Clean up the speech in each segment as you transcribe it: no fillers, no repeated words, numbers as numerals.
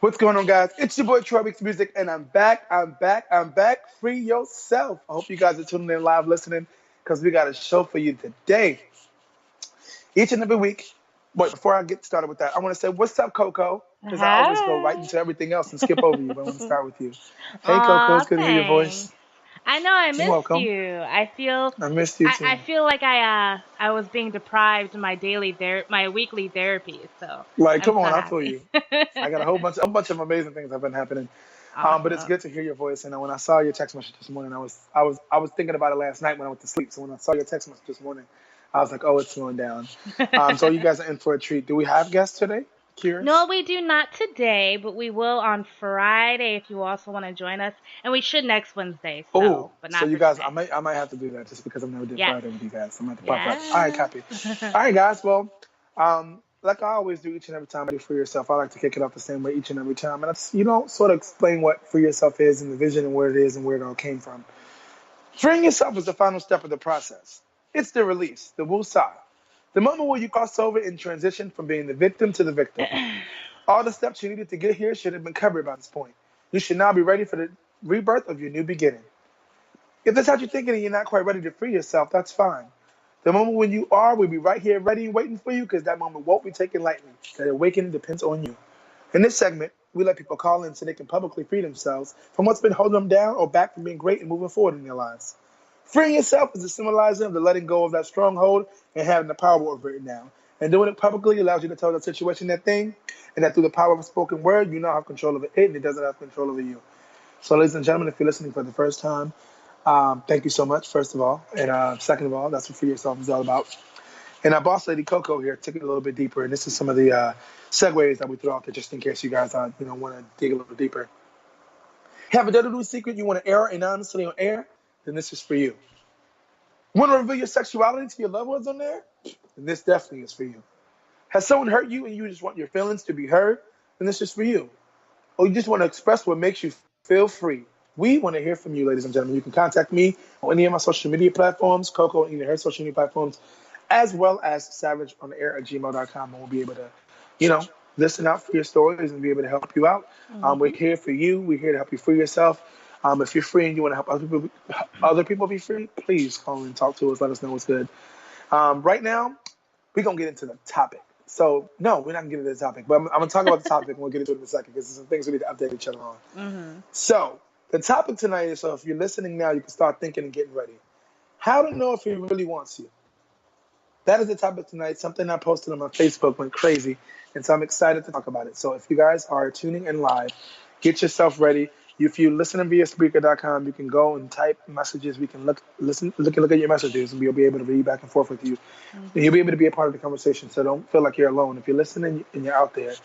What's going on, guys? It's your boy Troy Weeks Music, and I'm back. I'm back. Free yourself. I hope you guys are tuning in live, listening, because we got a show for you today. Each and every week. But before I get started with that, I want to say, what's up, Coco? Because I always go right Hi. into everything else and skip over you, but I want to start with you. Hey, Coco, it's Aw, good to hear your voice. thanks. I know I You're missed welcome. you. I feel I missed you I, too. I feel like I was being deprived of my weekly therapy, so Like, I'm come so on, I feel happy. you. I got a bunch of amazing things have been happening. But it's good Awesome. to hear your voice. And when I saw your text message this morning, I was thinking about it last night when I went to sleep. So when I saw your text message this morning, I was like, oh, it's going down. So you guys are in for a treat. Do we have guests today? No, Curious. we do not today, but we will on Friday if you also want to join us. And we should next Wednesday, Oh, but so not you for guys, today. I might have to do that just because I've never did Yes. Friday with you guys. I might have to pop up. All right, Yes. copy. All right, guys. Well, like I always do each and every time I do for yourself, I like to kick it off the same way each and every time, and it's, sort of explain what for yourself is and the vision and where it is and where it all came from. Freeing yourself is the final step of the process. It's the release, the woosah, the moment where you cross over and transition from being the victim to the victor. All the steps you needed to get here should have been covered by this point. You should now be ready for the rebirth of your new beginning. If that's how you're thinking and you're not quite ready to free yourself, that's fine. The moment when you are, we'll be right here ready and waiting for you because that moment won't be taken lightly. That awakening depends on you. In this segment, we let people call in so they can publicly free themselves from what's been holding them down or back from being great and moving forward in their lives. Freeing yourself is the symbolizing of the letting go of that stronghold and having the power over it now. And doing it publicly allows you to tell that situation, that thing, and that through the power of a spoken word, you now have control over it and it doesn't have control over you. So, ladies and gentlemen, if you're listening for the first time, thank you so much, first of all. And second of all, that's what Free Yourself is all about. And our boss lady Coco here took it a little bit deeper. And this is some of the segues that we threw out there just in case you guys want to dig a little deeper. Have a dirty secret you want to air anonymously on air? Then this is for you. Want to reveal your sexuality to your loved ones on there? Then this definitely is for you. Has someone hurt you and you just want your feelings to be heard? Then this is for you. Or you just want to express what makes you feel free? We want to hear from you, ladies and gentlemen. You can contact me on any of my social media platforms, Coco on any of her social media platforms, as well as savageonair@gmail.com. And we'll be able to, listen out for your stories and be able to help you out. We're hmm here for you. We're here to help you free yourself. If you're free and you want to help other people be free, please call and talk to us. Let us know what's good. Right now, we're going to get into the topic. So, no, we're not going to get into the topic, but I'm going to talk about the topic and we'll get into it in a second because there's some things we need to update each other on. hmm So, the topic tonight is, so if you're listening now, you can start thinking and getting ready. How to know if he really wants you. That is the topic tonight. Something I posted on my Facebook went crazy, and so I'm excited to talk about it. So if you guys are tuning in live, get yourself ready. If you listening via Spreaker.com, you can go and type messages. We can look at your messages, and we'll be able to read back and forth with you. And you'll be hmm able to be a part of the conversation. So don't feel like you're alone. If you're listening and you're out there,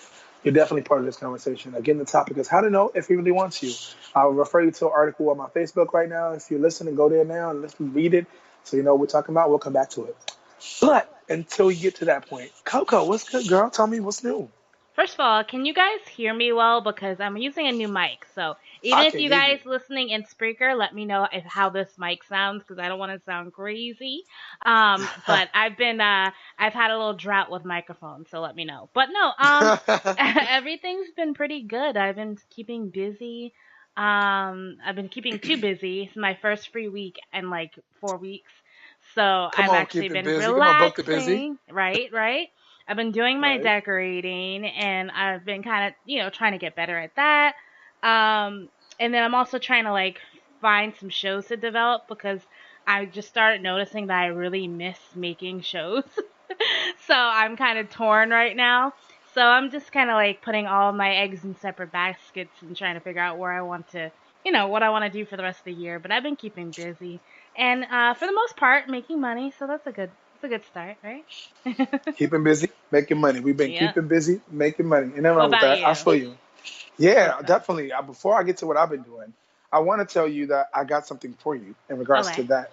you're definitely part of this conversation. Again, the topic is how to know if he really wants you. I'll refer you to an article on my Facebook right now. If you're listening, go there now and listen, read it, so you know what we're talking about. We'll come back to it. But until we get to that point, Coco, what's good, girl? Tell me what's new. First of all, can you guys hear me well? Because I'm using a new mic. So even I if can you hear you. guys listening in Spreaker, let me know how this mic sounds because I don't want to sound crazy. But I've had a little drought with microphones, so let me know. But no, everything's been pretty good. I've been keeping busy. I've been keeping too busy. It's my first free week in like 4 weeks. So Come I've on, actually keep it been busy. Come on, book the busy. relaxing. Right, right. I've been doing my Right. decorating and I've been kind of, trying to get better at that. Um, and then I'm also trying to like find some shows to develop because I just started noticing that I really miss making shows. So I'm kind of torn right now. So I'm just kind of like putting all my eggs in separate baskets and trying to figure out where I want to, what I want to do for the rest of the year. But I've been keeping busy and for the most part making money. So that's a good start, right? Keeping busy, making money. We've been Yeah. keeping busy, making money. And nothing What wrong with about that. I you? feel you. Yeah, Awesome. definitely. Before I get to what I've been doing, I want to tell you that I got something for you in regards to Okay. that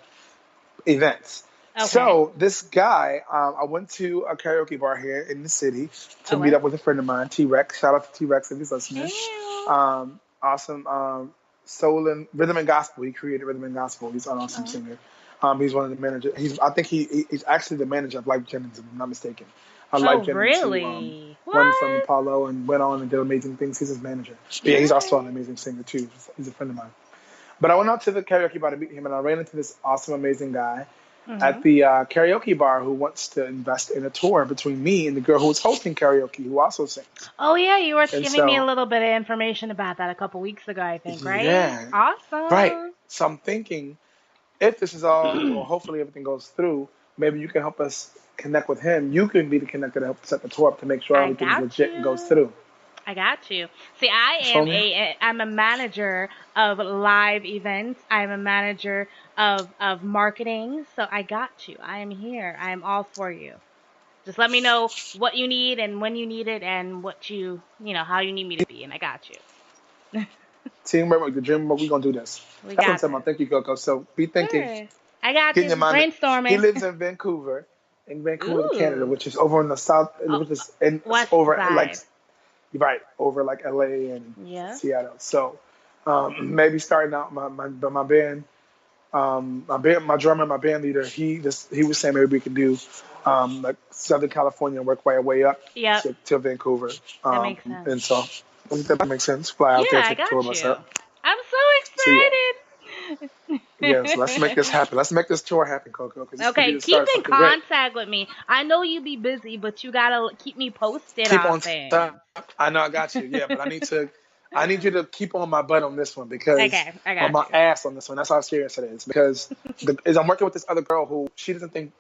events. Okay. So this guy, I went to a karaoke bar here in the city to meet Okay. up with a friend of mine, T Rex. Shout out to T Rex if he's listening. Ew. Awesome soul and rhythm and gospel. He created rhythm and gospel. He's an awesome Oh. singer. He's one of the managers. I think he's actually the manager of Life Jennings, if I'm not mistaken. Oh, Life Jennings, who really? won from What? Apollo and went on and did amazing things. He's his manager. But yeah, he's also an Nice. amazing singer too. He's a friend of mine. But I went out to the karaoke bar to meet him, and I ran into this awesome, amazing guy at Mhm. the karaoke bar who wants to invest in a tour between me and the girl who was hosting karaoke, who also sings. Oh yeah, you were And giving me a so, little bit of information about that a couple weeks ago, I think, right? yeah, right. Awesome. So I'm thinking, if this is all, or hopefully everything goes through, maybe you can help us connect with him. You can be the connector to help set the tour up to make sure I everything's got legit and goes you. through. I got you. See, You feel me? I'm a manager of live events. I'm a manager of marketing. So I got you. I am here. I am all for you. Just let me know what you need and when you need it and what how you need me to be, and I got you. Teamwork, the dream work, we're going to do this. We That's what I'm got talking this. about. Thank you, Coco. So be thinking, Sure. I got get in you. your mind that he Brainstorming. lives in Vancouver, Canada, Ooh. which is over in the south, Oh, which is in West over like side. right over like LA and Yeah. Seattle. So maybe starting out my band, my drummer, my band leader, he was saying maybe we could do like Southern California and work our way up Yep. to Vancouver. That makes sense. And so I think that makes sense. Fly Yeah, out there, I take the tour got bus you. up. I'm So yeah. so Yes, let's make this excited. happen. Let's make this tour happen, Coco, because this could be Okay, the keep start of in something great. contact with me. I know you be busy, but you gotta keep me posted Keep on on things. top. I know I got you. Yeah, but I need you to keep on my butt on this one because Okay, I on got my you. ass on this one. That's how serious it is. Because is I'm working with this other girl who she doesn't think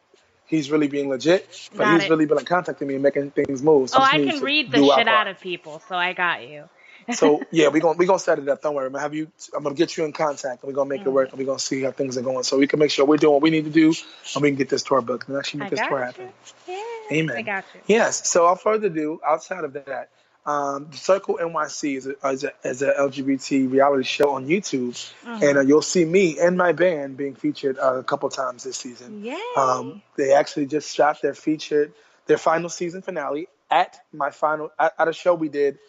he's really being legit, but Got he's it. really been like contacting me and making things move. So Oh, I just I need can to read the do our shit out part. of people, so I got you. So yeah, we gonna set it up. Don't worry. I'm gonna get you in contact and we're gonna make it Mm, work and we're gonna see how things are going so we can make sure we're doing what we need to do and we can get this tour booked and actually make I this got tour you. happen. Yeah, I Amen. got you. Yes. So without further ado, outside of that, the Circle NYC is a LGBT reality show on YouTube, and Mhm. you'll see me and my band being featured a couple times this season. Yay. They actually just shot their final season finale at a show we did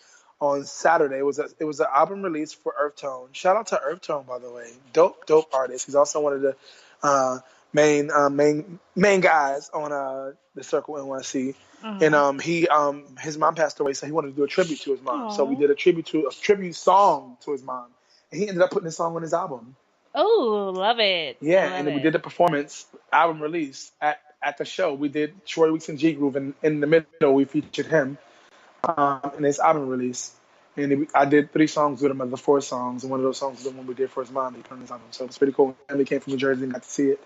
on Saturday. It was an album release for Earth Tone. Shout out to Earth Tone, by the way, dope artist. He's also one of the uh, main guys on the Circle NYC. And Mhm. his mom passed away, so he wanted to do a tribute to his mom. So we Oh. did a tribute song to his mom, and he ended up putting the song on his album. Oh, love it. I Yeah, love and then we it. did the performance album release at the show. We did Troy Weeks and G Groove, and in the middle we featured him in his album release. And I did 3 songs with him of the 4 songs, and one of those songs was the one we did for his mom. He put on his album, so it was pretty cool. And we came from New Jersey and got to see it.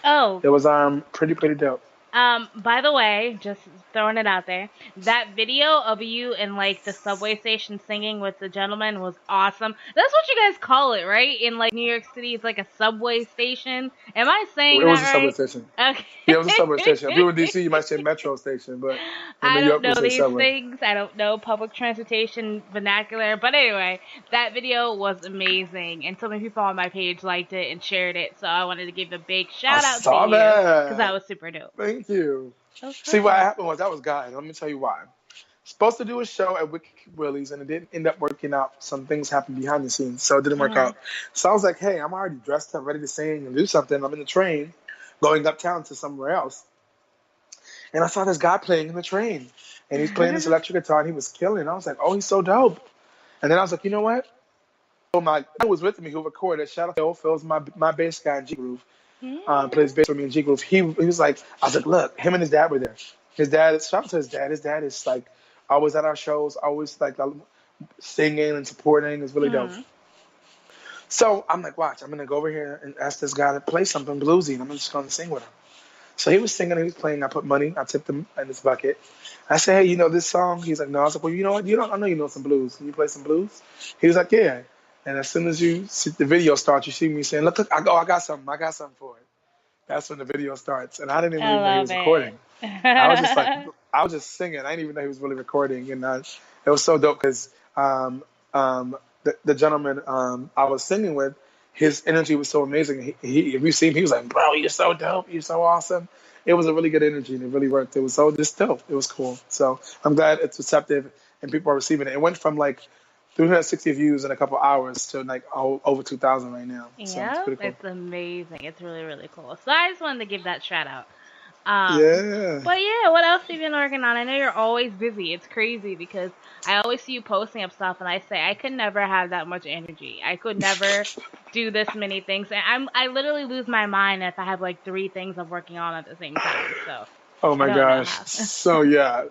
Oh, It was pretty dope. by the way, just throwing it out there, that video of you in like the subway station singing with the gentleman was awesome. That's what you guys call it, right? In like New York City, it's like a subway station. Am I It saying was that a subway right? station. Yeah, it was a subway Okay. station. If you were in DC, you might say metro station, but in I New don't York, we know say these subway. things. I don't know public transportation vernacular. But anyway, that video was amazing. And so many people on my page liked it and shared it. So I wanted to give a big I shout out to saw you because that that. was super dope. Thank you. Of See, what course. happened was that was God. Let me tell you why. Supposed to do a show at Wicked Willie's, and it didn't end up working out. Some things happened behind the scenes, so it didn't work Mhm. out. So I was like, hey, I'm already dressed up, ready to sing and do something. I'm in the train going uptown to somewhere else. And I saw this guy playing in the train. And he's playing this electric guitar, and he was killing. I was like, oh, he's so dope. And then I was like, you know what? So my guy was with me who recorded. Shout out to Phil. Phil's my bass guy in G Groove. Yeah. Plays bass with me in G Groove. He was like, I was like, look, him and his dad were there. Shout out to his dad. His dad is like always at our shows, always like singing and supporting. It's really dope. Mhm. So I'm like, watch, I'm gonna go over here and ask this guy to play something bluesy, and I'm just gonna sing with him. So he was singing, he was playing. I put money, I tipped him in his bucket. I said, hey, you know this song? He's like, no. I was like, well, you know what? I know you know some blues. Can you play some blues? He was like, yeah. And as soon as the video starts, you see me saying, look, I got something for it. That's when the video starts, and I didn't even I know he love was recording. it. I was just singing. I didn't even know he was really recording, and it was so dope because the gentleman I was singing with, his energy was so amazing. If you see him, he was like, "Bro, you're so dope. You're so awesome." It was a really good energy, and it really worked. It was so just dope. It was cool. So I'm glad it's receptive and people are receiving it. It went from like 360 views in a couple hours to like over 2,000 right now. So it's Yeah, pretty cool. it's amazing. It's really, really cool. So I just wanted to give that shout out. Um, Yeah. but yeah, what else have you been working on? I know you're always busy. It's crazy because I always see you posting up stuff, and I say I could never have that much energy. I could never do this many things, and I literally lose my mind if I have like three things I'm working on at the same time. So Oh I my don't know gosh. how. So yeah,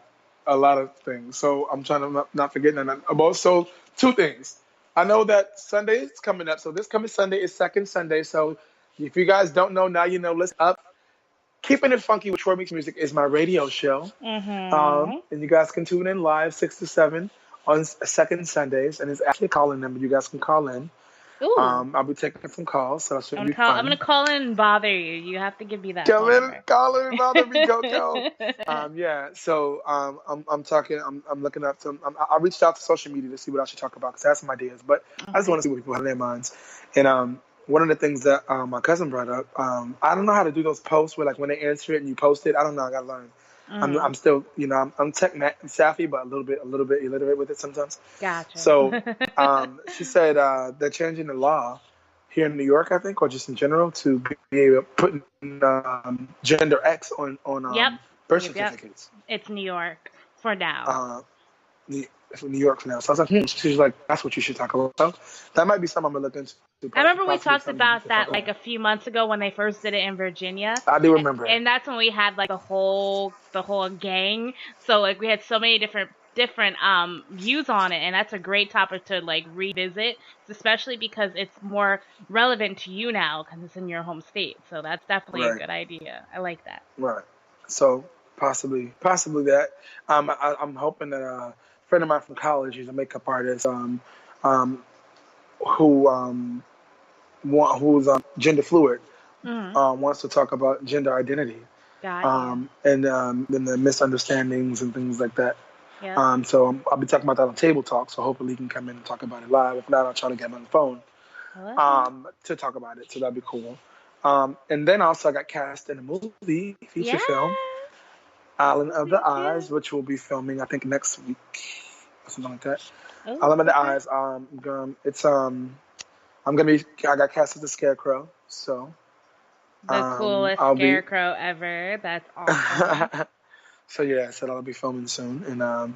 a lot of things. So I'm trying to not forget none about. So two things. I know that Sunday is coming up. So this coming Sunday is second Sunday. So if you guys don't know, now you know. Listen up. Keeping It Funky with Troy Meeks Music is my radio show. Mhm. And you guys can tune in live 6 to 7 on second Sundays, and it's actually a call-in number. You guys can call in. Ooh. I'll be taking some calls, so that should I'm be gonna call. I'm gonna fun. call in and bother you. You have to give me that Come phone in, number. call in, bother me, Coco. Yeah. So I'm talking. I'm looking up some. I reached out to social media to see what I should talk about because I have some ideas, but I just Okay. want to see what people have in their minds. And one of the things that my cousin brought up, I don't know how to do those posts where like when they answer it and you post it. I don't know. I gotta learn. I'm Mm. still, I'm tech savvy, but a little bit illiterate with it sometimes. Gotcha. So she said they're changing the law here in New York, I think, or just in general, to be able to put gender X on Yep. birth Yep. Yep. certificates. It's New York for now. Uh, from New York for now. So I was like, she's like, that's what you should talk about. So that might be something I'm gonna look into. I remember we Possibly talked something we about could talk that like about. a few months ago when they first did it in Virginia. I do remember it. And that's when we had like the whole gang. So like we had so many different views on it, and that's a great topic to like revisit, especially because it's more relevant to you now because it's in your home state. So that's definitely a Right, good idea. I like that. right. So possibly that. I'm hoping that a friend of mine from college, he's a makeup artist, um, who who's gender fluid, Mhm. wants to talk about gender identity, Got you. and then the misunderstandings and things like that. Yep. So I'll be talking about that on Table Talk. So hopefully he can come in and talk about it live. If not, I'll try to get him on the phone I love that. to talk about it. So that'd be cool. And then also I got cast in a movie feature Yeah. film, Island of the Me too. Eyes, which we'll be filming I think next week, or something like that. Oh, Island of the okay. Eyes. It's I'm gonna be. I got cast as the Scarecrow. So The coolest I'll be. scarecrow ever. That's awesome. So yeah, so I'll be filming soon, and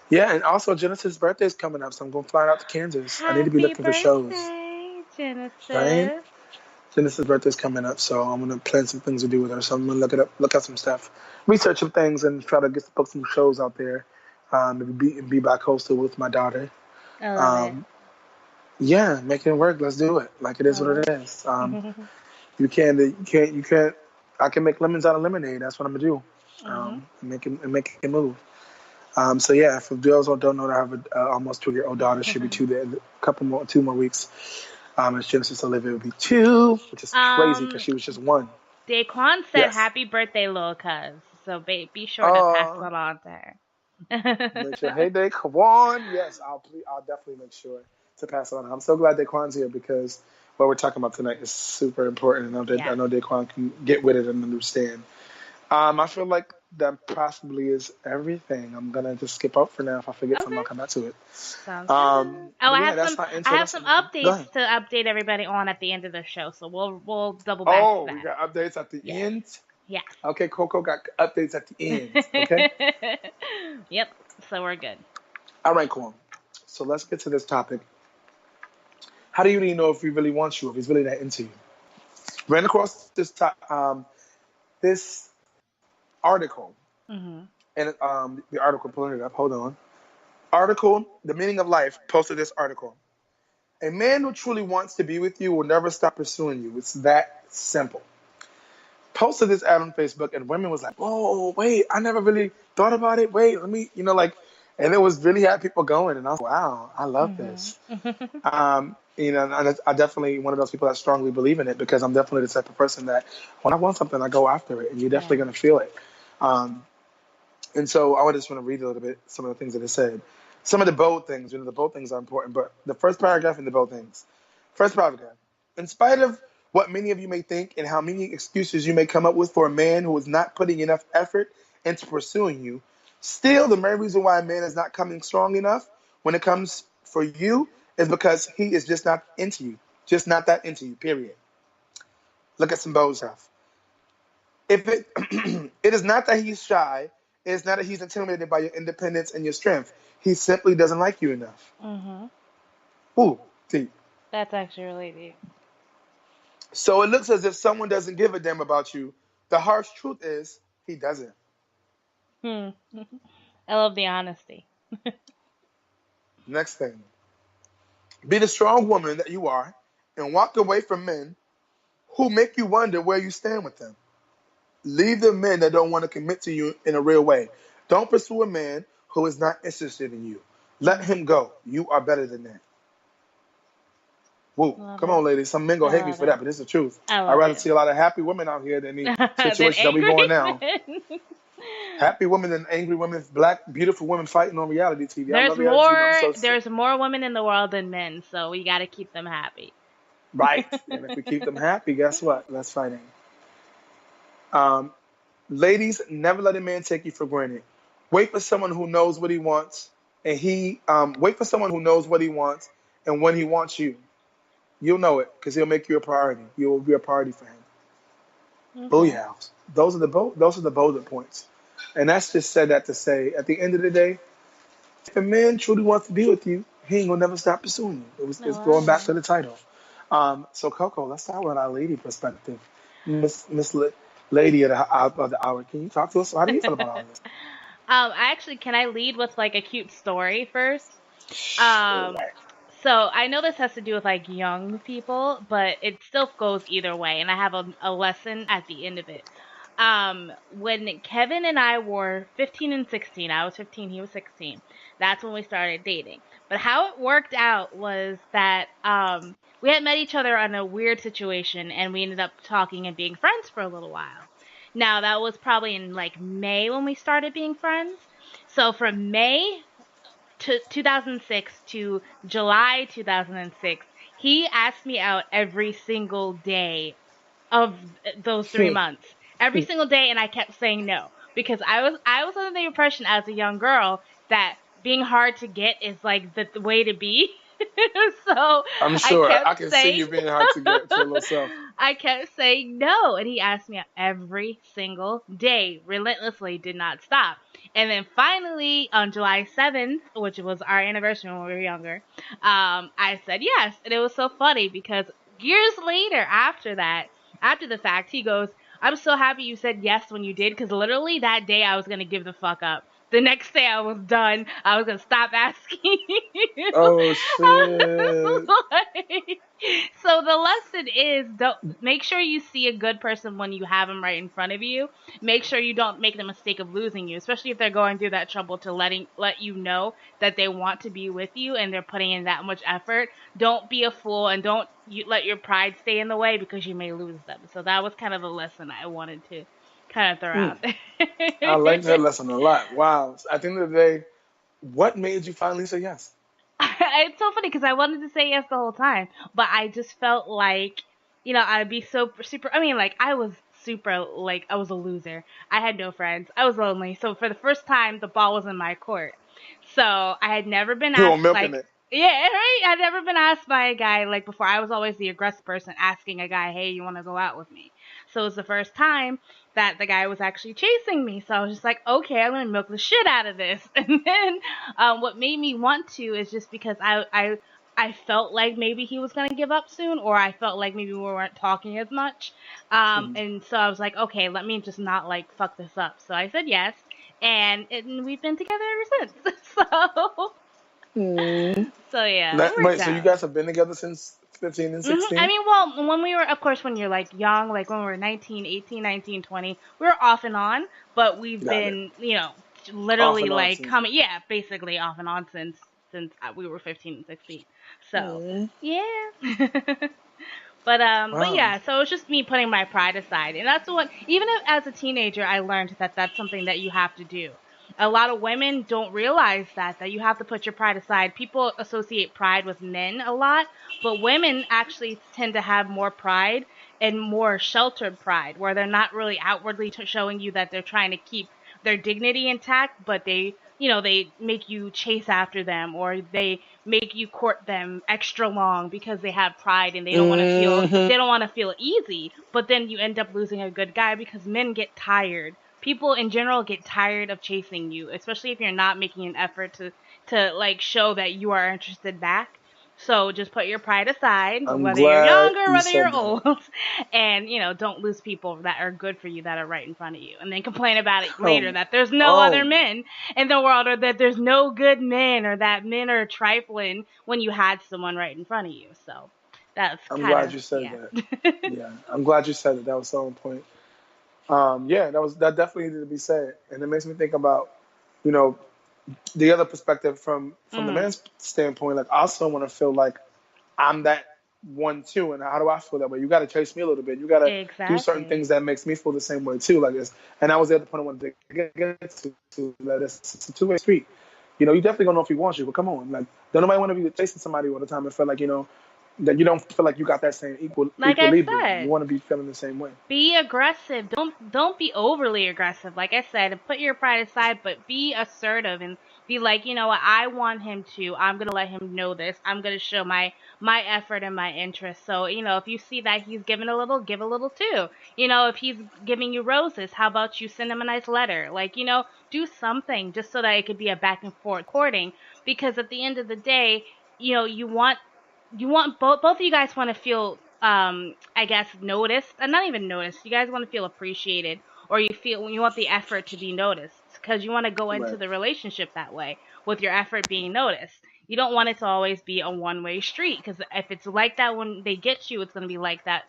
yeah, and also Genesis' birthday is coming up, so I'm gonna fly out to Kansas. I need to be Happy looking for shows, birthday, right? Genesis. Genesis' birthday is coming up, so I'm gonna plan some things to do with her. So I'm gonna look at some stuff, research some things, and try to book some shows out there. Maybe be bi-coastal with my daughter. I love it. Um, yeah, making it work. Let's do it. Like it is I what love it is. it. You can't. I can make lemons out of lemonade. That's what I'm gonna do. Mhm. Make it move. So yeah, for those who don't know, I have a almost 2-year-old daughter. She'll be two more weeks. As Genesis Olivia will be 2, which is crazy because um, she was just 1. Daquan said Yes. happy birthday, little cuz. So be sure to pass Uh, that on to her. Make sure. Hey, Daquan. Yes, I'll definitely make sure to pass it on. I'm so glad Daquan's here because what we're talking about tonight is super important. I Yes. know Daquan can get with it and understand. I feel like that possibly is everything. I'm gonna just skip out for now. If I forget something, Okay. I'll come back to it. Sounds good. Oh, But I yeah, have that's some my I intro. have That's some go updates ahead. to update everybody on at the end of the show. So we'll double back to Oh, we that. got updates at the Yes. end. Yes. Okay, Coco got updates at the end. Okay. Yep. So we're good. All right, cool. So let's get to this topic. How do you really know if he really wants you, if he's really that into you? Ran across this article, Mhm. and the article, pulling it up. Hold on. Article, The Meaning of Life, posted this article. A man who truly wants to be with you will never stop pursuing you. It's that simple. Posted this ad on Facebook, and women was like, "Oh, wait, I never really thought about it. Wait, let me, and it was really had people going, and I was, wow, I love Mhm. this. And I definitely one of those people that strongly believe in it because I'm definitely the type of person that when I want something, I go after it, and you're definitely Yeah. going to feel it. And so I just want to read a little bit some of the things that it said. Some of the bold things, the bold things are important, but the first paragraph and the bold things. First paragraph. In spite of what many of you may think and how many excuses you may come up with for a man who is not putting enough effort into pursuing you, still the main reason why a man is not coming strong enough when it comes for you is because he is just not into you. Just not that into you, period. Look at some bold stuff. If it it is not that he's shy, it's not that he's intimidated by your independence and your strength. He simply doesn't like you enough. Mhm. Ooh, deep. That's actually really deep. So it looks as if someone doesn't give a damn about you. The harsh truth is he doesn't. Hmm. I love the honesty. Next thing. Be the strong woman that you are and walk away from men who make you wonder where you stand with them. Leave the men that don't want to commit to you in a real way. Don't pursue a man who is not interested in you. Let Mm. him go. You are better than that. Woo. Love Come it. on, ladies. Some men I gonna hate me love for that, it. but it's the truth. I I'd love rather it. see a lot of happy women out here than the Than situations that we angry going now. men. Happy women and angry women, black, beautiful women fighting on reality TV. I There's love reality TV. I'm more so there's more women in the world than men, so we got to keep them happy. right. And if we keep them happy, guess what? Let's fighting. Um, Ladies, never let a man take you for granted. Wait for someone who knows what he wants, and wait for someone who knows what he wants, and when he wants you, you'll know it because he'll make you a priority. You will be a priority for him. Okay. Booyah! Those are the bullet points, and that's just said that to say, at the end of the day, if a man truly wants to be with you, he ain't gonna never stop pursuing you. I It's going love back it. to the title. So Coco, let's start with our lady perspective. Lady of the hour, can you talk to us? How do you feel about all this? Actually, can I lead with like a cute story first? Um, Sure. so I know this has to do with like young people, but it still goes either way, and I have a lesson at the end of it. When Kevin and I were 15 and 16, I was 15, he was 16. That's when we started dating. But how it worked out was that we had met each other on a weird situation, and we ended up talking and being friends for a little while. Now that was probably in like May when we started being friends. So from May to 2006 to July 2006, he asked me out every single day of those 3 months. Every single day, and I kept saying no because I was under the impression as a young girl that being hard to get is like the way to be. So I'm I sure kept I can see saying you being hard to get to your little self. I kept saying no, and he asked me out every single day, relentlessly, did not stop. And then finally, on July 7th, which was our anniversary when we were younger, I said yes, and it was so funny because years later, after the fact, he goes, "I'm so happy you said yes when you did, because literally that day I was gonna give the fuck up. The next day I was done. I was gonna stop asking you." Oh I shit! was like, so the lesson is, don't make sure you see a good person when you have them right in front of you. Make sure you don't make the mistake of losing you, especially if they're going through that trouble to let you know that they want to be with you and they're putting in that much effort. Don't be a fool, and don't let your pride stay in the way because you may lose them. So that was kind of the lesson I wanted to kind of throw Hmm. out there. I like that lesson a lot. Wow. At the end of the day, what made you finally say yes? It's so funny because I wanted to say yes the whole time, but I just felt like, I'd be so super. I mean, like, I was super, like, I was a loser. I had no friends. I was lonely. So for the first time, the ball was in my court. So I had never been You were asked, milking like, it. yeah, right? I'd never been asked by a guy, like, before. I was always the aggressive person asking a guy, hey, you want to go out with me? So it was the first time that the guy was actually chasing me. So I was just like, okay, I'm gonna milk the shit out of this. And then what made me want to is just because I felt like maybe he was gonna give up soon, or I felt like maybe we weren't talking as much. Mhm. And so I was like, okay, let me just not like fuck this up. So I said yes, and we've been together ever since. So Mm. so yeah, it worked Wait, so you out. guys have been together since 15 and I 16? mean, well, when we were, of course, when you're like young, like when we were 19, 18, 19, 20, we were off and on, but we've Got it. been, Off literally and on like since. coming, yeah, basically off and on since we were 15 and 16. So, Mm. yeah. But Wow. yeah, so it's just me putting my pride aside, and that's what. Even if, as a teenager, I learned that that's something that you have to do. A lot of women don't realize that you have to put your pride aside. People associate pride with men a lot, but women actually tend to have more pride and more sheltered pride, where they're not really outwardly showing you that they're trying to keep their dignity intact, but they they make you chase after them, or they make you court them extra long because they have pride and Hmm. they don't want to feel easy. But then you end up losing a good guy because men get tired. People in general get tired of chasing you, especially if you're not making an effort to like show that you are interested back. So just put your pride aside, I'm whether you're glad young or you whether you're said that. old, and don't lose people that are good for you that are right in front of you, and then complain about it later Come that there's no other on. men in the world, or that there's no good men, or that men are trifling when you had someone right in front of you. So that's I'm kind glad of, you said yeah. that. Yeah, I'm glad you said that. That was so on point. Yeah, that definitely needed to be said, and it makes me think about, you know, the other perspective from the Mm, man's standpoint. Like, I also want to feel like I'm that one too, and how do I feel that way? You got to chase me a little bit. You got to do certain exactly. things that makes me feel the same way too. Like this, and that was the other point I wanted to get to that it's a two-way street. You definitely gonna know if he wants you, but come on, like, don't nobody want to be chasing somebody all the time and feel like that you don't feel like you got that same Like I equilibrium. You said, want to be feeling the same way. be aggressive. Don't be overly aggressive. Like I said, put your pride aside, but be assertive and be like, you know what, I want him to. I'm gonna let him know this. I'm gonna show my effort and my interest. So, if you see that he's giving a little, give a little too. If he's giving you roses, how about you send him a nice letter? Like, do something just so that it could be a back and forth courting. Because at the end of the day, you want both of you guys want to feel, I guess, noticed, and not even noticed. You guys want to feel appreciated, or you want the effort to be noticed, because you want to go into Right. the relationship that way, with your effort being noticed. You don't want it to always be a one-way street, because if it's like that when they get you, it's going to be like that.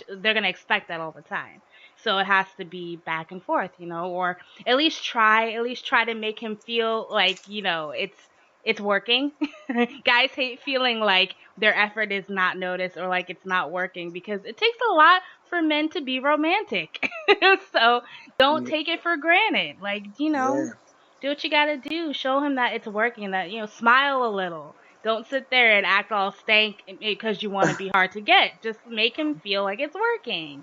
They're going to expect that all the time. So it has to be back and forth, or at least try to make him feel like, it's working. Guys hate feeling like their effort is not noticed, or like it's not working, because it takes a lot for men to be romantic. So don't Yeah. take it for granted. Like, Yeah. do what you gotta do. Show him that it's working, that, smile a little. Don't sit there and act all stank because you want to be hard to get. Just make him feel like it's working.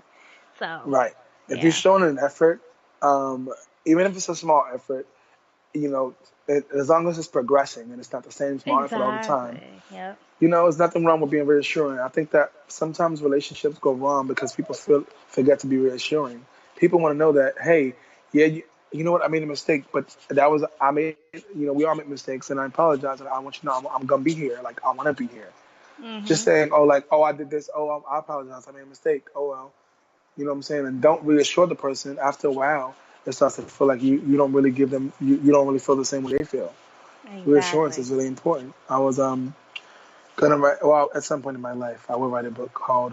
So, Right. If you're yeah. showing an effort, um, even if it's a small effort, as long as it's progressing and it's not the same small effort all the time, Exactly. Yep. there's nothing wrong with being reassuring. I think that sometimes relationships go wrong because people forget to be reassuring. People want to know that, hey, yeah, you know what, I made a mistake, but we all make mistakes, and I apologize, and I want you to know I'm gonna be here. Like, I want to be here. Just Mhm. saying, oh, like, oh, I did this. Oh, I apologize. I made a mistake. Oh, well. You know what I'm saying? And don't reassure the person. After a while, it starts to feel like you don't really give them, you don't really feel the same way they feel. Reassurance Exactly. is really important. I was gonna write, well, at some point in my life, I would write a book called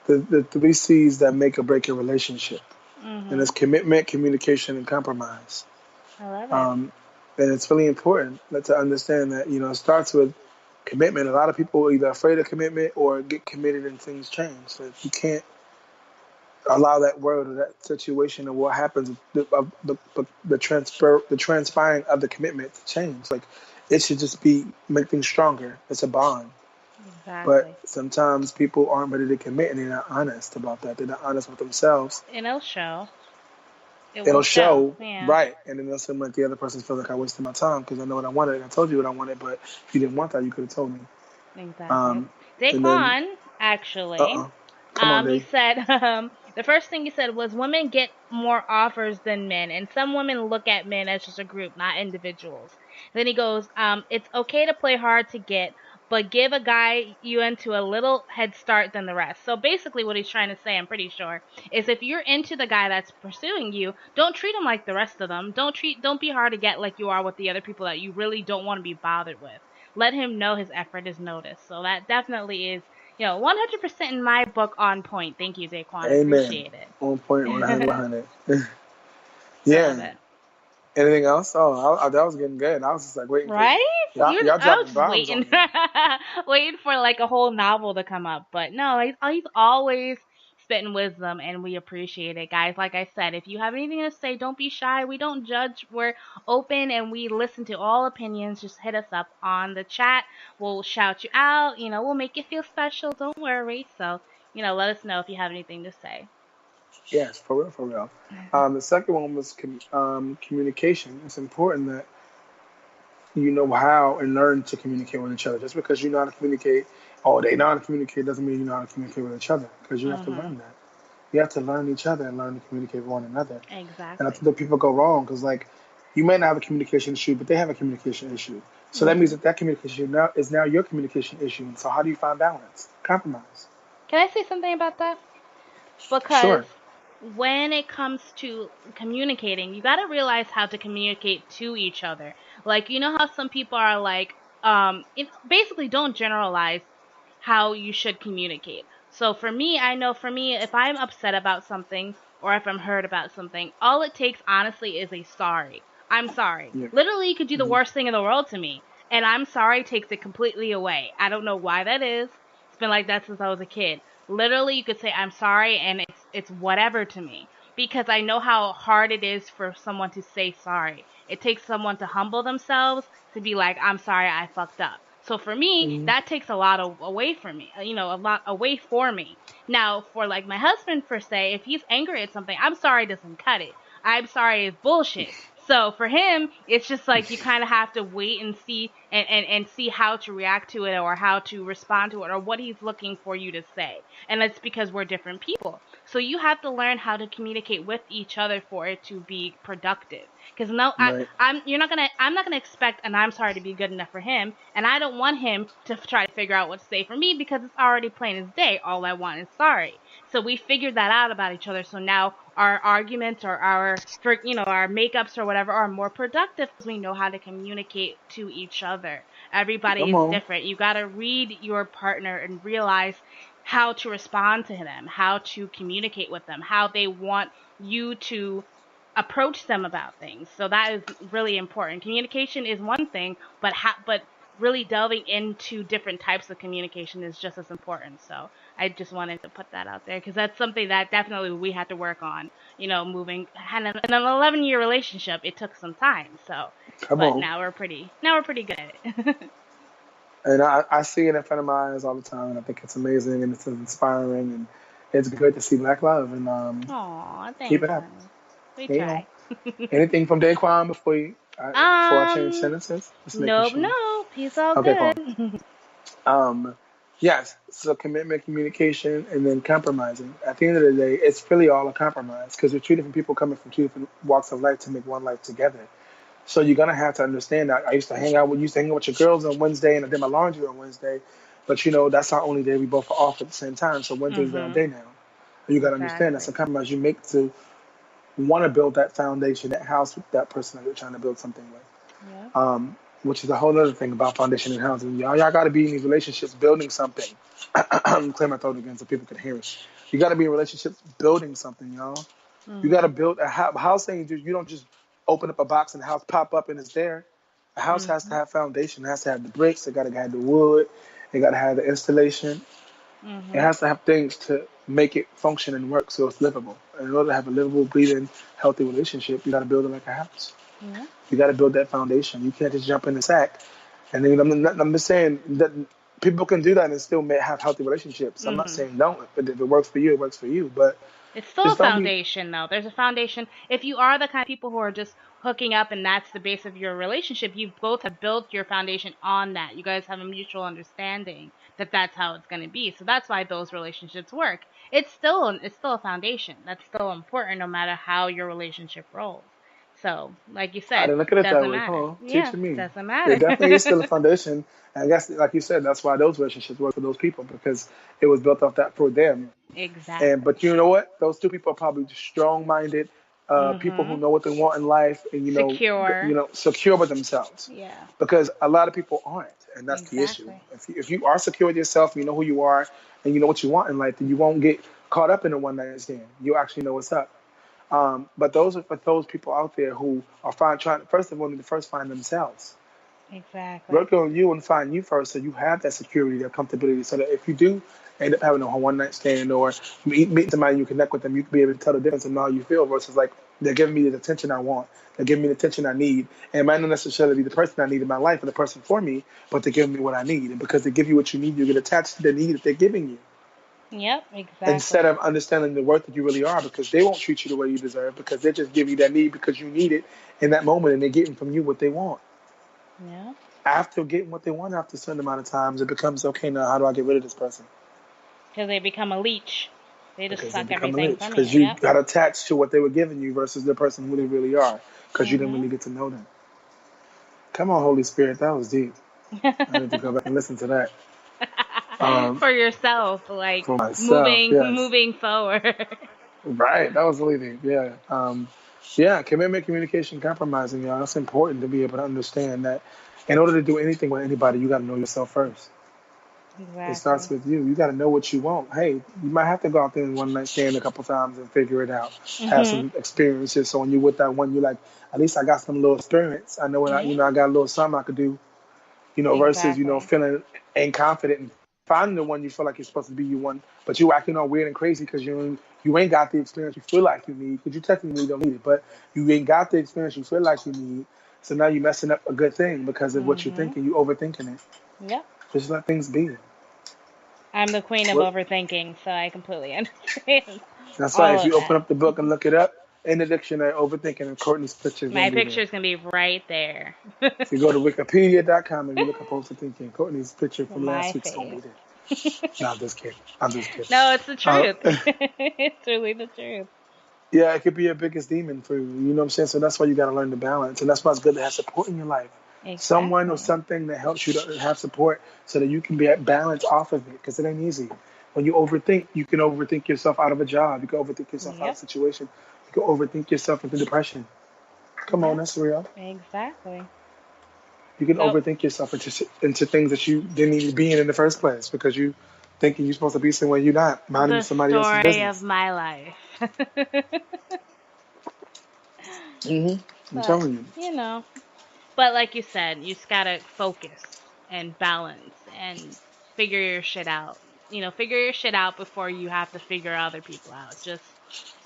the three C's that make or break a relationship. And it's Mhm. commitment, communication, and compromise. I love it. Um, and it's really important to understand that, it starts with commitment. A lot of people are either afraid of commitment or get committed and things change. So if you can't allow that word or that situation or what happens, the transpiring of the commitment to change. Like, it should just be make things stronger. It's a bond. But Exactly. sometimes people aren't ready to commit and they're not honest about that. They're not honest with themselves. And it'll show. It It'll will show. show, Yeah. right, and then it'll seem like the other person feels like I wasted my time because I know what I wanted and I told you what I wanted, but if you didn't want that, you could have told me. Exactly. Um, and then, Daquan, actually, come on, he Dave. said, the first thing he said was women get more offers than men, and some women look at men as just a group, not individuals. Then he goes, it's okay to play hard to get, but give a guy you into a little head start than the rest. So basically, what he's trying to say, I'm pretty sure, is if you're into the guy that's pursuing you, don't treat him like the rest of them. Don't be hard to get like you are with the other people that you really don't want to be bothered with. Let him know his effort is noticed. So that definitely is, 100% in my book on point. Thank you, Daquan. Amen. Appreciate On point, it. 100. I love Yeah. it. Anything else? Oh, that was getting good. I was just like waiting for Right? y'all I dropping was just bombs waiting, on me. waiting for like a whole novel to come up. But no, he's always spitting wisdom, and we appreciate it, guys. Like I said, if you have anything to say, don't be shy. We don't judge. We're open, and we listen to all opinions. Just hit us up on the chat. We'll shout you out. We'll make you feel special. Don't worry. So, let us know if you have anything to say. Yes, for real, for real. The second one was communication. It's important that you know how and learn to communicate with each other. Just because you know how to communicate, oh, they know how to communicate, doesn't mean you know how to communicate with each other. Because you have to Mhm. learn that. You have to learn each other and learn to communicate with one another. And I Exactly. think that people go wrong because, like, you may not have a communication issue, but they have a communication issue. So that means Mhm. that communication is now your communication issue. And so how do you find balance? Compromise. Can I say something about that? Because Sure. when it comes to communicating, you got to realize how to communicate to each other. Like, you know how some people are like, basically don't generalize how you should communicate. So for me, I know for me, if I'm upset about something or if I'm hurt about something, all it takes honestly is a sorry. I'm sorry. Yeah. Literally, you could do the Hmm. worst thing in the world to me, and I'm sorry takes it completely away. I don't know why that is. It's been like that since I was a kid. Literally, you could say I'm sorry, and it's whatever to me because I know how hard it is for someone to say sorry. It takes someone to humble themselves to be like, I'm sorry, I fucked up. So for me, Hmm. that takes a lot away from me, a lot away for me. Now, for like my husband, per se, if he's angry at something, I'm sorry doesn't cut it. I'm sorry is bullshit. So for him, it's just like you kind of have to wait and see and see how to react to it or how to respond to it or what he's looking for you to say. And that's because we're different people. So you have to learn how to communicate with each other for it to be productive. Because no, Right. I'm not gonna expect an I'm sorry to be good enough for him, and I don't want him to try to figure out what to say for me because it's already plain as day. All I want is sorry. So we figured that out about each other. So now our arguments or our makeups or whatever are more productive because we know how to communicate to each other. Everybody Come is on. different. You got to read your partner and realize how to respond to them, how to communicate with them, how they want you to approach them about things. So that is really important. Communication is one thing, but really delving into different types of communication is just as important. So I just wanted to put that out there because that's something that definitely we had to work on. Moving and in an 11-year relationship, it took some time. So, Come but on. now we're pretty good at it. And I see it in front of my eyes all the time, and I think it's amazing and it's inspiring, and it's good to see black love. And Aw, keep thanks, it up. honey. We You know, try. anything from Daquan before I change um, sentences? Just making nope, sure. nope. He's all Okay, good. cool. Um, yes, so commitment, communication, and then compromising. At the end of the day, it's really all a compromise because we're two different people coming from two different walks of life to make one life together. So you're gonna have to understand that. I used to hang out with your girls on Wednesday, and I did my laundry on Wednesday. But that's our only day we both are off at the same time. So Wednesday's our Mhm. day now. You gotta understand that's a Exactly. compromise you make to want to build that foundation, that house with that person that you're trying to build something with. Yeah. Which is a whole other thing about foundation and housing. Y'all got to be in these relationships building something. Clear my throat again so people can hear it. You got to be in relationships building something, y'all. You got to Mhm. build a house. Ain't you don't just open up a box and the house pop up and it's there. A house has to Mhm. have foundation. It has to have the bricks. It got to have the wood. It got to have the installation. It Mhm. has to have things to make it function and work so it's livable. And in order to have a livable, breathing, healthy relationship, you got to build it like a house. Yeah. You got to build that foundation. You can't just jump in the sack. And then I'm just saying that people can do that and still have healthy relationships. I'm not Mhm. saying don't, but if it works for you, it works for you. But It's still a just don't be. foundation, though. There's a foundation. If you are the kind of people who are just hooking up and that's the base of your relationship, you both have built your foundation on that. You guys have a mutual understanding that that's how it's going to be. So that's why those relationships work. It's still a foundation. That's still important no matter how your relationship rolls. So, like you I said, didn't look at it that doesn't way. Come matter. on, Yeah, teach me. doesn't There matter. definitely is still a foundation. And I guess, like you said, that's why those relationships work for those people because it was built off that for them. And Exactly. but you know what? Those two people are probably strong-minded, people who Mhm. know what they want in life, and Secure. secure with themselves. Yeah. Because a lot of people aren't, and that's the issue. Exactly. If you are secure with yourself, and you know who you are, and you know what you want in life, then you won't get caught up in a one night stand. You actually know what's up. But those are for those people out there who are trying. First of all, need to first find themselves. Exactly. Work on you and find you first, so you have that security, that comfortability, so that if you do end up having a one night stand or meet somebody, you connect with them, you can be able to tell the difference in how you feel versus like they're giving me the attention I want, they're giving me the attention I need, and it might not necessarily be the person I need in my life or the person for me, but they're giving me what I need, and because they give you what you need, you get attached to the need that they're giving you Yep, instead exactly. of understanding the worth that you really are, because they won't treat you the way you deserve because they just give you that need because you need it in that moment, and they're getting from you what they want. Yeah. After getting what they want after a certain amount of times, it becomes, okay, now how do I get rid of this person? Because they become a leech. They just Because they suck become a everything leech. from you. Because you Yep. got attached to what they were giving you versus the person who they really are. Because you didn't Mhm. really get to know them. Come on, Holy Spirit, that was deep. I need to go back and listen to that. For yourself, like For myself, moving yes. moving forward. Right, that was really deep. Yeah. Yeah, commitment, communication, compromising, y'all. That's important to be able to understand that in order to do anything with anybody, you got to know yourself first. It starts Exactly. with you. You got to know what you want. Hey, you might have to go out there and one night stand a couple times and figure it out. Have Mhm. some experiences. So when you're with that one, you're like, at least I got some little experience. I know what Yeah. I got a little something I could do. Versus Exactly. feeling incompetent and finding the one you feel like you're supposed to be you one, but you acting all weird and crazy because you ain't got the experience you feel like you need because you technically don't need it, but you ain't got the experience you feel like you need. So now you're messing up a good thing because of what you're Mhm. thinking. You overthinking it. Yep. Just let things be. I'm the queen of What? overthinking, so I completely understand That's why all if of you open that. up the book and look it up in the dictionary, overthinking, and Courtney's picture is gonna My be there. picture's gonna be right there. If you go to Wikipedia.com and you look up overthinking, Courtney's picture from last My week's gonna face. be there. No, I'm just kidding. I'm just kidding. No, it's the Uh, truth. It's really the truth. Yeah, it could be your biggest demon for you. You know what I'm saying? So that's why you got to learn to balance. And that's why it's good to have support in your life. Someone or Exactly. something that helps you to have support so that you can be at balance off of it because it ain't easy. When you overthink, you can overthink yourself out of a job. You can overthink yourself out of a Yep. situation. You can overthink yourself into depression. Come on, Yep. that's real. Exactly. You can So overthink yourself into things that you didn't even be in the first place because you thinking you're supposed to be somewhere you're not, minding the somebody else's story of business. my life. I'm But, telling you. you know, but like you said, you just gotta focus and balance and figure your shit out. Figure your shit out before you have to figure other people out. Just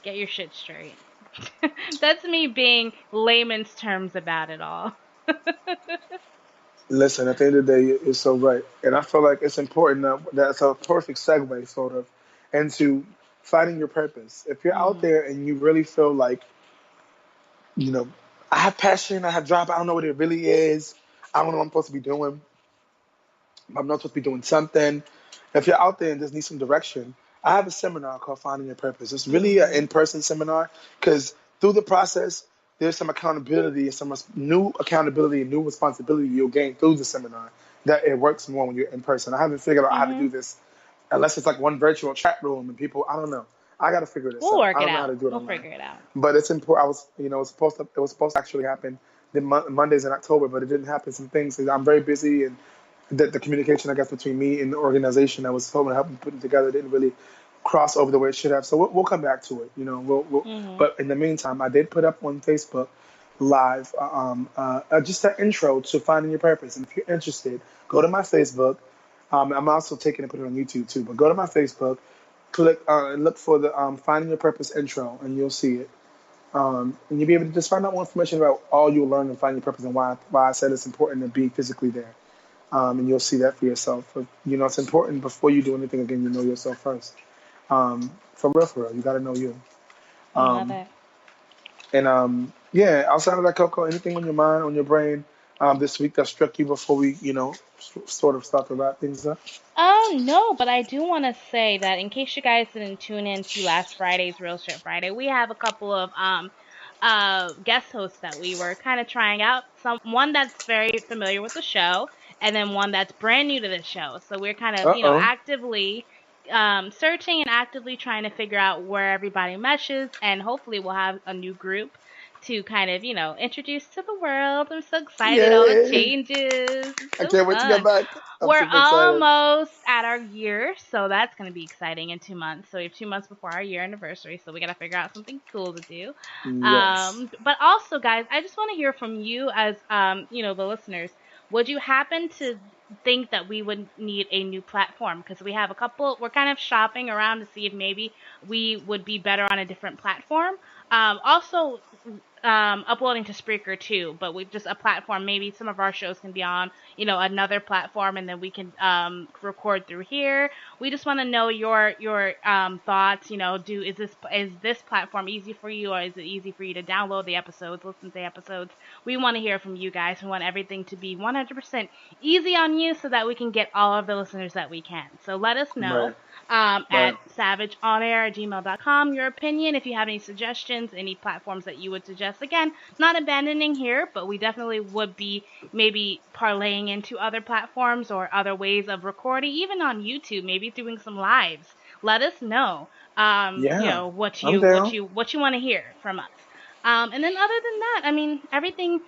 get your shit straight. That's me being layman's terms about it all. Listen, at the end of the day, you're so right. And I feel like it's important that's a perfect segue, sort of, into finding your purpose. If you're out Mhm. there and you really feel like, you know, I have passion, I have drive, I don't know what it really is, I don't know what I'm supposed to be doing, I'm not supposed to be doing something. If you're out there and just need some direction, I have a seminar called Finding Your Purpose. It's really an Mhm. in-person seminar because through the process, there's some accountability and some new accountability and new responsibility you'll gain through the seminar that it works more when you're in person. I haven't figured out how to do Mhm. this unless it's like one virtual chat room and people, I don't know. I got to figure this We'll out. work I it don't know how out. to do it We'll online. figure it out. But it's important. It was supposed to actually happen the Mondays in October, but it didn't happen. Some things. I'm very busy and the communication, I guess, between me and the organization that was hoping to help me put it together didn't really cross over the way it should have. So we'll come back to it, Mhm. but in the meantime, I did put up on Facebook Live just an intro to finding your purpose. And if you're interested, go to my Facebook. I'm also taking it, put it on YouTube too. But go to my Facebook, click and look for the Finding Your Purpose intro, and you'll see it. And you'll be able to just find out more information about all you'll learn and find your purpose and why I said it's important to be physically there, and you'll see that for yourself. But, it's important before you do anything again, you know yourself first. For real, you got to know you. Love Um, it. and yeah, outside of that, Coco, anything on your mind, on your brain this week that struck you before we, sort of start to wrap things up? Oh no, but I do want to say that in case you guys didn't tune in to last Friday's Real Shit Friday, we have a couple of guest hosts that we were kind of trying out. One that's very familiar with the show, and then one that's brand new to the show. So we're kind of Uh-oh. actively searching and actively trying to figure out where everybody meshes, and hopefully we'll have a new group to kind of introduce to the world. I'm so excited, all the Yay! changes. It's I so can't wait to get fun. back. I'm We're super excited. almost at our year, so that's going to be exciting in 2 months. So we have 2 months before our year anniversary, so we got to figure out something cool to do. Yes. But also, guys, I just want to hear from you as the listeners. Would you happen to think that we would need a new platform? Because we have a couple. We're kind of shopping around to see if maybe we would be better on a different platform. Also, uploading to Spreaker too, but with just a platform. Maybe some of our shows can be on, another platform, and then we can record through here. We just want to know your thoughts. Is this platform easy for you, or is it easy for you to download the episodes, listen to the episodes? We want to hear from you guys. We want everything to be 100% easy on you, so that we can get all of the listeners that we can. So let us know. Right. At savageonair@gmail.com, your opinion. If you have any suggestions, any platforms that you would suggest. Again, not abandoning here, but we definitely would be maybe parlaying into other platforms or other ways of recording, even on YouTube, maybe doing some lives. Let us know, Yeah. what I'm you down. want to hear from us. And then other than that, I mean, everything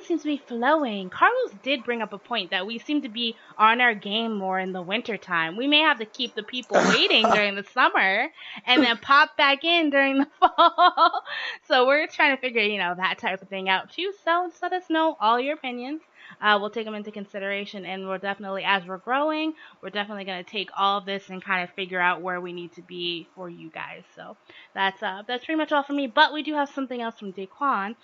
seems to be flowing. Carlos did bring up a point that we seem to be on our game more in the winter time. We may have to keep the people waiting during the summer and then pop back in during the fall. So we're trying to figure, that type of thing out too. So just let us know all your opinions. We'll take them into consideration, and we're definitely, as we're growing, we're definitely going to take all of this and kind of figure out where we need to be for you guys. So that's pretty much all for me. But we do have something else from Daquan.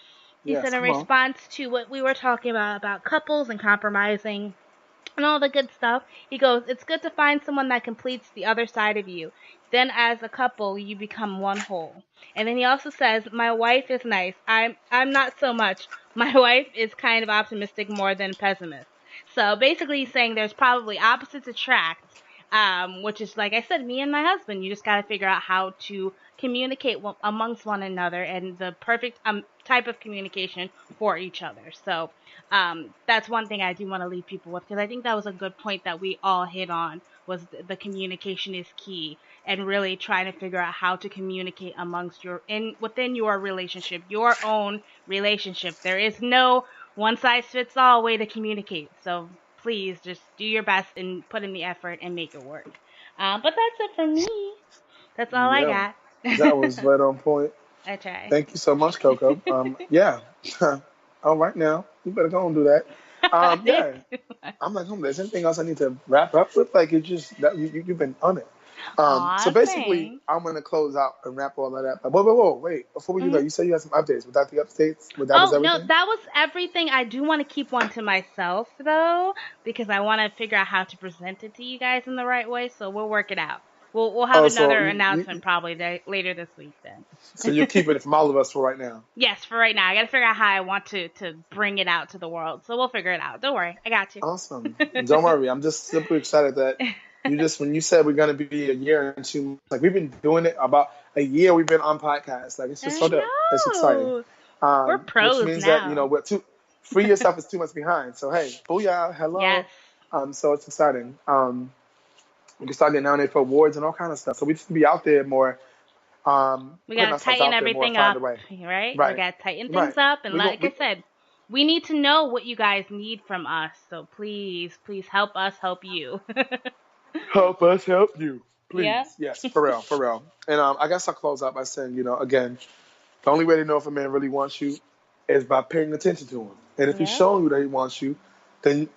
He Yes, said in come on. response to what we were talking about couples and compromising and all the good stuff, he goes, it's good to find someone that completes the other side of you. Then as a couple, you become one whole. And then he also says, my wife is nice. I'm not so much. My wife is kind of optimistic more than pessimist. So basically he's saying there's probably opposites attract, which is, like I said, me and my husband. You just got to figure out how to communicate amongst one another and the perfect type of communication for each other. So that's one thing I do want to leave people with, because I think that was a good point that we all hit on, was the communication is key, and really trying to figure out how to communicate amongst within your relationship, your own relationship. There is no one size fits all way to communicate. So please just do your best and put in the effort and make it work. But that's it for me. That's all I Yeah, got. that was right on point. I try. Thank you so much, Coco. Yeah. All right now, you better go and do that. Yeah. I'm like, there's anything else I need to wrap up with? Like, it's just that you've been on it. So Aw, basically, thanks. I'm gonna close out and wrap all of that. But whoa, wait! Before we do that, Mhm. you said you had some updates. Was that the updates? That was Oh, no, everything? that was everything. I do want to keep one to myself, though, because I want to figure out how to present it to you guys in the right way, so we'll work it out. We'll have Oh, so another announcement probably later this week so you're then. keeping it from all of us for right now. Yes, for right now. I got to figure out how I want to bring it out to the world, so we'll figure it out. Don't worry. I got you. Awesome. Don't worry. I'm just super excited that when you said we're gonna be a year and 2 months, like we've been doing it about a year. We've been on podcasts. Like it's just so I dope. It's exciting. know. We're Which pros means that now. we're free yourself is 2 months behind. So hey, booyah, Yes. hello. So it's exciting. We can start getting nominated for awards and all kind of stuff. So we just be out there more, We putting got to ourselves tighten out there more, everything find up, a way. right? We Right, got to tighten right. things up. And We go. like I said, we need to know what you guys need from us. So please, please help us help you. Help us help you, Yeah. please. Yes, for real, for real. And I guess I'll close out by saying, again, the only way to know if a man really wants you is by paying attention to him. And if he's Yeah. showing you that he wants you, then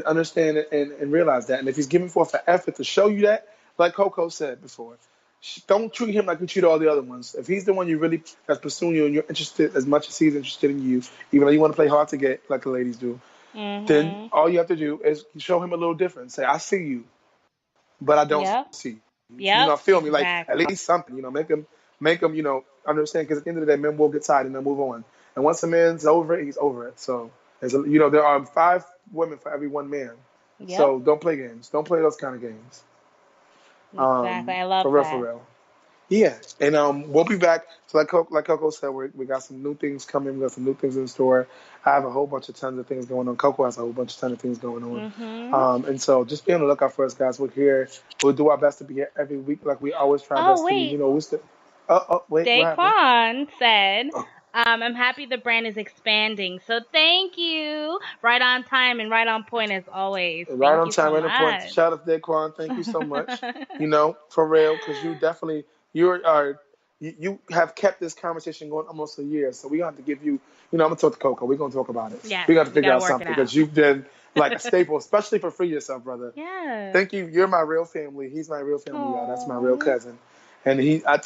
understand it and realize that. And if he's giving forth an effort to show you that, like Coco said before, don't treat him like you treat all the other ones. If he's the one that's pursuing you and you're interested as much as he's interested in you, even though you want to play hard to get like the ladies do, then Mhm. all you have to do is show him a little different. Say, I see you, but I don't Yep. see. Yep. Feel me? Like at Exactly. least something. Make him, understand. Because at the end of the day, men will get tired and they'll move on. And once a man's over it, he's over it. So there are 5 women for every 1 man. Yep. So don't play games. Don't play those kind of games. Exactly. I love For real, for that. real. Yeah, and we'll be back. So like Coco said, we got some new things coming. We got some new things in store. I have a whole bunch of tons of things going on. Coco has a whole bunch of tons of things going on. Mhm. And so just be on the lookout for us, guys. We're here. We'll do our best to be here every week, like we always try our Oh best to be. wait, Wait, what happened? Daquan said, Oh, I'm happy the brand is expanding. So thank you. Right on time and right on point as always. right Thank on you so time, right on point. much. Shout out to Daquan. Thank you so much. For real, because you have kept this conversation going almost a year. So we're gonna have to give you. I'm gonna talk to Coco. We're gonna talk about it. Yes, We got to we figure gotta out work it something out. because you've been like a staple, especially for Free Yourself, brother. Yeah. Thank you. You're my real family. He's my real family, y'all. That's my real Aww. cousin. And I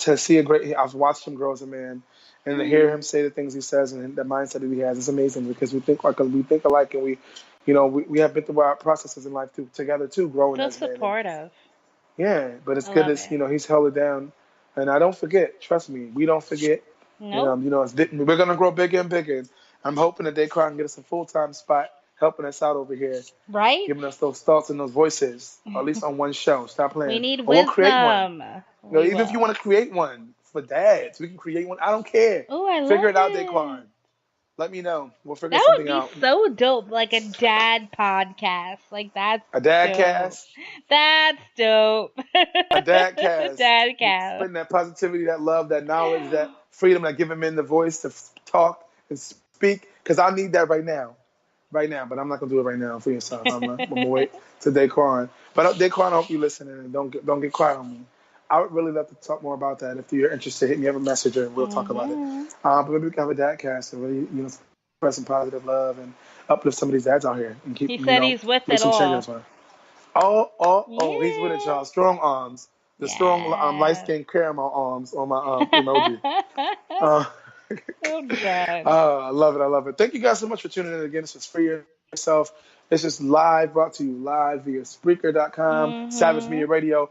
was watching him grow as a man, and to hear him say the things he says and the mindset that he has is amazing because we think alike, and we have been through our processes in life together too, growing So as men. And supportive. yeah, but it's I good love as it. he's held it down, and I don't forget. Trust me, we don't forget. Nope. We're gonna grow bigger and bigger. I'm hoping that Descartes can get us a full-time spot helping us out over here, Right? giving us those thoughts and those voices, or at least on one show. Stop We playing, need or we'll create one. wisdom. Even if you want to create one for dads, we can create one. I don't care. Oh, I Figure love it out, it. Daquan. Let me know. We'll figure That would something be out. so dope, like a dad podcast. Like that's A dad dope. cast. That's dope. A dad cast. Dad cast. Spreading that positivity, that love, that knowledge, that freedom, that giving men the voice to talk and speak. Because I need that right now. But I'm not gonna do it right now for yourself. I'm gonna wait to Daquan. But Daquan, I hope you listening and don't get quiet on me. I would really love to talk more about that. If you're interested, hit me up a messenger and we'll talk about it. But maybe we can have a dad cast and really, spread some positive love and uplift some of these dads out here and keep, He said he's with make it some all. changes. Oh, he's with it, y'all. Strong arms. The strong light-skinned caramel arms on my emoji. Oh, God. I love it. Thank you guys so much for tuning in again. This is Free Yourself. This is live, brought to you live via Spreaker.com, Savage Media Radio.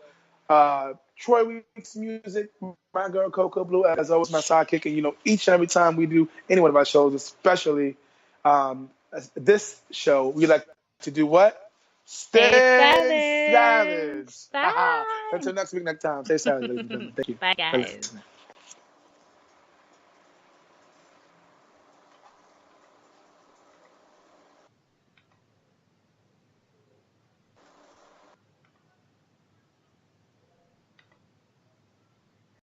Troy Weeks Music, my girl Coco Blue, as always, my sidekick. And, each and every time we do any one of our shows, especially this show, we like to do what? Stay savage. Bye. Until next week, next time. Stay savage, ladies and gentlemen. Thank you. Bye, guys.